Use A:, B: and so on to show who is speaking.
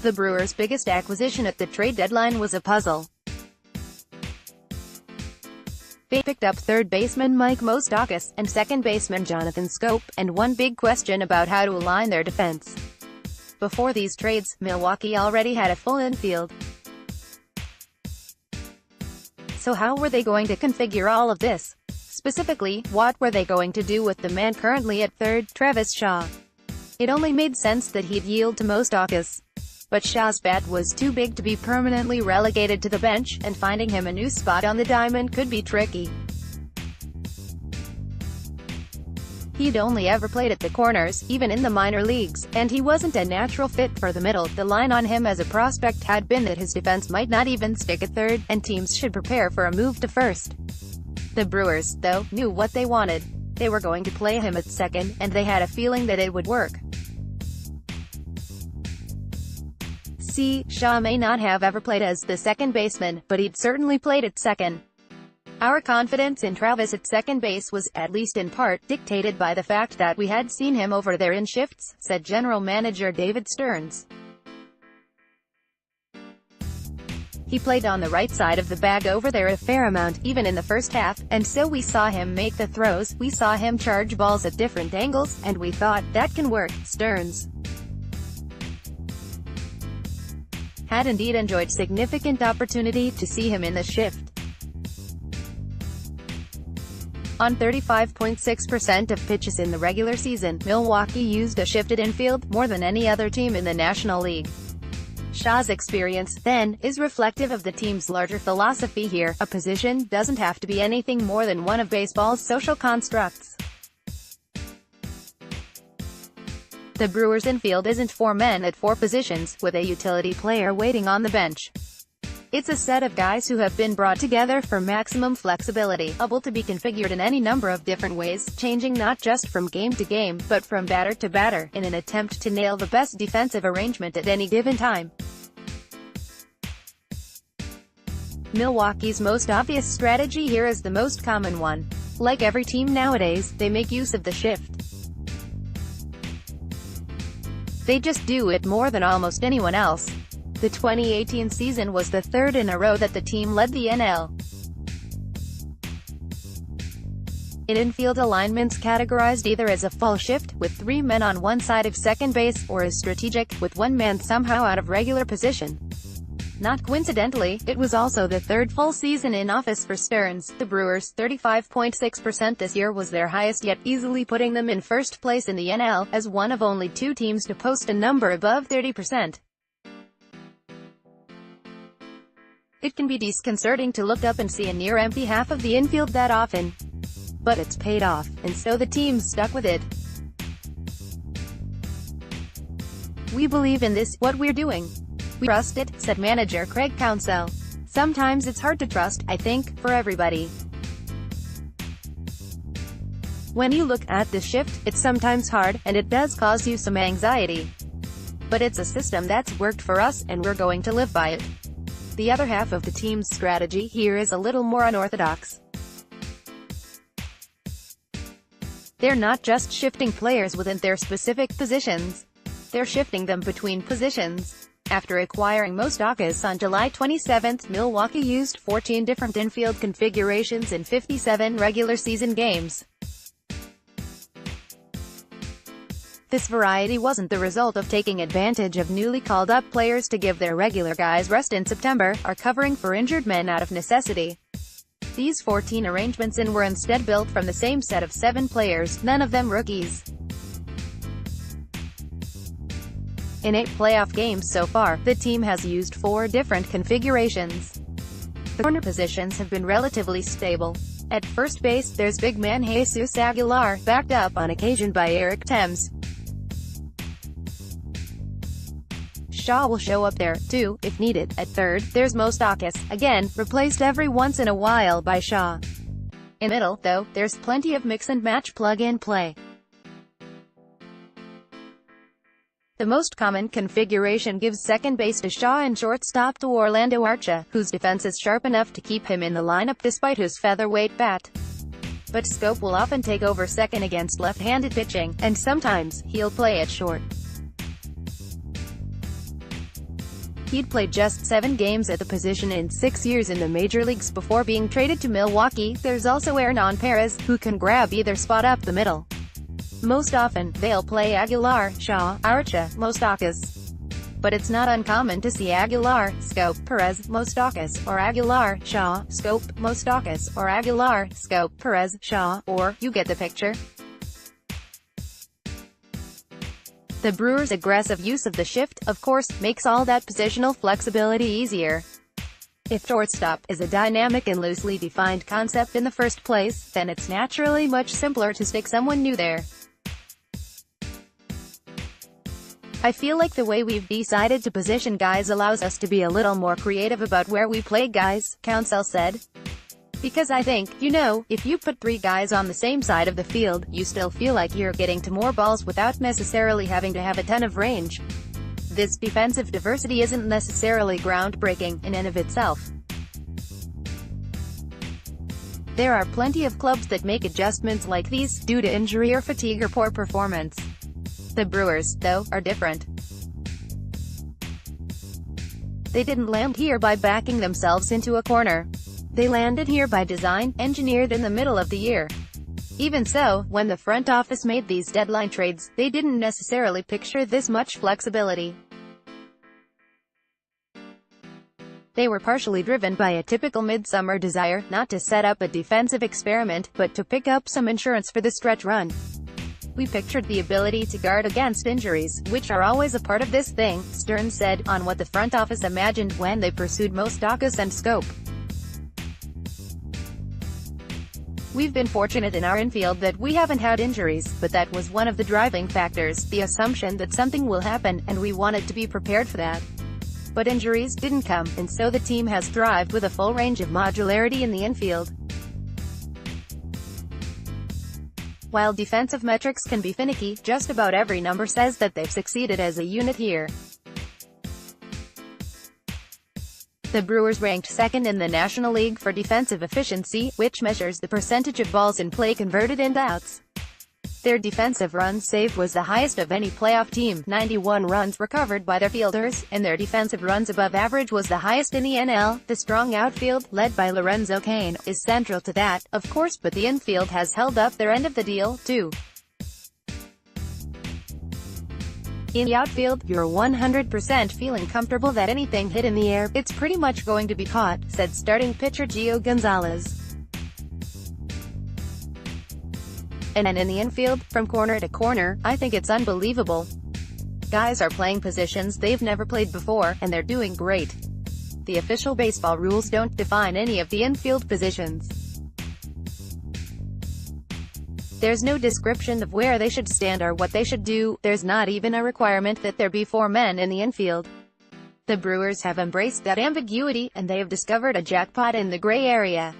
A: The Brewers' biggest acquisition at the trade deadline was a puzzle. They picked up third baseman Mike Moustakas, and second baseman Jonathan Schoop, and one big question about how to align their defense. Before these trades, Milwaukee already had a full infield. So how were they going to configure all of this? Specifically, what were they going to do with the man currently at third, Travis Shaw? It only made sense that he'd yield to Moustakas. But Shaw's bat was too big to be permanently relegated to the bench, and finding him a new spot on the diamond could be tricky. He'd only ever played at the corners, even in the minor leagues, and he wasn't a natural fit for the middle. The line on him as a prospect had been that his defense might not even stick at third, and teams should prepare for a move to first. The Brewers, though, knew what they wanted. They were going to play him at second, and they had a feeling that it would work. See, Shaw may not have ever played as the second baseman, but he'd certainly played at second. Our confidence in Travis at second base was, at least in part, dictated by the fact that we had seen him over there in shifts, said general manager David Stearns. He played on the right side of the bag over there a fair amount, even in the first half, and so we saw him make the throws, we saw him charge balls at different angles, and we thought, that can work. Stearns had indeed enjoyed significant opportunity to see him in the shift. On 35.6% of pitches in the regular season, Milwaukee used a shifted infield, more than any other team in the National League. Shaw's experience, then, is reflective of the team's larger philosophy here. A position doesn't have to be anything more than one of baseball's social constructs. The Brewers' infield isn't 4 men at 4 positions, with a utility player waiting on the bench. It's a set of guys who have been brought together for maximum flexibility, able to be configured in any number of different ways, changing not just from game to game, but from batter to batter, in an attempt to nail the best defensive arrangement at any given time. Milwaukee's most obvious strategy here is the most common one. Like every team nowadays, they make use of the shift. They just do it more than almost anyone else. The 2018 season was the third in a row that the team led the NL in infield alignments, categorized either as a full shift, with 3 men on one side of second base, or as strategic, with 1 man somehow out of regular position. Not coincidentally, it was also the third full season in office for Stearns. The Brewers' 35.6% this year was their highest yet, easily putting them in first place in the NL, as one of only 2 teams to post a number above 30%. It can be disconcerting to look up and see a near-empty half of the infield that often. But it's paid off, and so the team's stuck with it. We believe in this, what we're doing. We trust it, said manager Craig Counsell. Sometimes it's hard to trust, I think, for everybody. When you look at the shift, it's sometimes hard, and it does cause you some anxiety. But it's a system that's worked for us, and we're going to live by it. The other half of the team's strategy here is a little more unorthodox. They're not just shifting players within their specific positions. They're shifting them between positions. After acquiring Moustakas on July 27, Milwaukee used 14 different infield configurations in 57 regular season games. This variety wasn't the result of taking advantage of newly called-up players to give their regular guys rest in September, or covering for injured men out of necessity. These 14 arrangements were instead built from the same set of 7 players, none of them rookies. In 8 playoff games so far, the team has used 4 different configurations. The corner positions have been relatively stable. At first base, there's big man Jesus Aguilar, backed up on occasion by Eric Thames. Shaw will show up there, too, if needed. At third, there's Moustakas, again, replaced every once in a while by Shaw. In middle, though, there's plenty of mix-and-match plug-and play. The most common configuration gives second base to Shaw and shortstop to Orlando Arcia, whose defense is sharp enough to keep him in the lineup despite his featherweight bat. But Schoop will often take over second against left-handed pitching, and sometimes, he'll play at short. He'd played just 7 games at the position in 6 years in the major leagues before being traded to Milwaukee. There's also Hernan Perez, who can grab either spot up the middle. Most often, they'll play Aguilar, Shaw, Archa, Moustakas. But it's not uncommon to see Aguilar, Schoop, Perez, Moustakas, or Aguilar, Shaw, Schoop, Moustakas, or Aguilar, Schoop, Perez, Shaw, or, you get the picture. The Brewers' aggressive use of the shift, of course, makes all that positional flexibility easier. If shortstop is a dynamic and loosely defined concept in the first place, then it's naturally much simpler to stick someone new there. I feel like the way we've decided to position guys allows us to be a little more creative about where we play guys, Counsell said. Because I think, if you put 3 guys on the same side of the field, you still feel like you're getting to more balls without necessarily having to have a ton of range. This defensive diversity isn't necessarily groundbreaking in and of itself. There are plenty of clubs that make adjustments like these, due to injury or fatigue or poor performance. The Brewers, though, are different. They didn't land here by backing themselves into a corner. They landed here by design, engineered in the middle of the year. Even so, when the front office made these deadline trades, they didn't necessarily picture this much flexibility. They were partially driven by a typical midsummer desire, not to set up a defensive experiment, but to pick up some insurance for the stretch run. We pictured the ability to guard against injuries, which are always a part of this thing, Stearns said, on what the front office imagined when they pursued Moustakas and Schoop. We've been fortunate in our infield that we haven't had injuries, but that was one of the driving factors, the assumption that something will happen, and we wanted to be prepared for that. But injuries didn't come, and so the team has thrived with a full range of modularity in the infield. While defensive metrics can be finicky, just about every number says that they've succeeded as a unit here. The Brewers ranked second in the National League for defensive efficiency, which measures the percentage of balls in play converted into outs. Their defensive runs saved was the highest of any playoff team, 91 runs recovered by their fielders, and their defensive runs above average was the highest in the NL. The strong outfield, led by Lorenzo Cain, is central to that, of course, but the infield has held up their end of the deal, too. In the outfield, you're 100% feeling comfortable that anything hit in the air, it's pretty much going to be caught, said starting pitcher Gio Gonzalez. And in the infield, from corner to corner, I think it's unbelievable. Guys are playing positions they've never played before, and they're doing great. The official baseball rules don't define any of the infield positions. There's no description of where they should stand or what they should do. There's not even a requirement that there be 4 men in the infield. The Brewers have embraced that ambiguity, and they have discovered a jackpot in the gray area.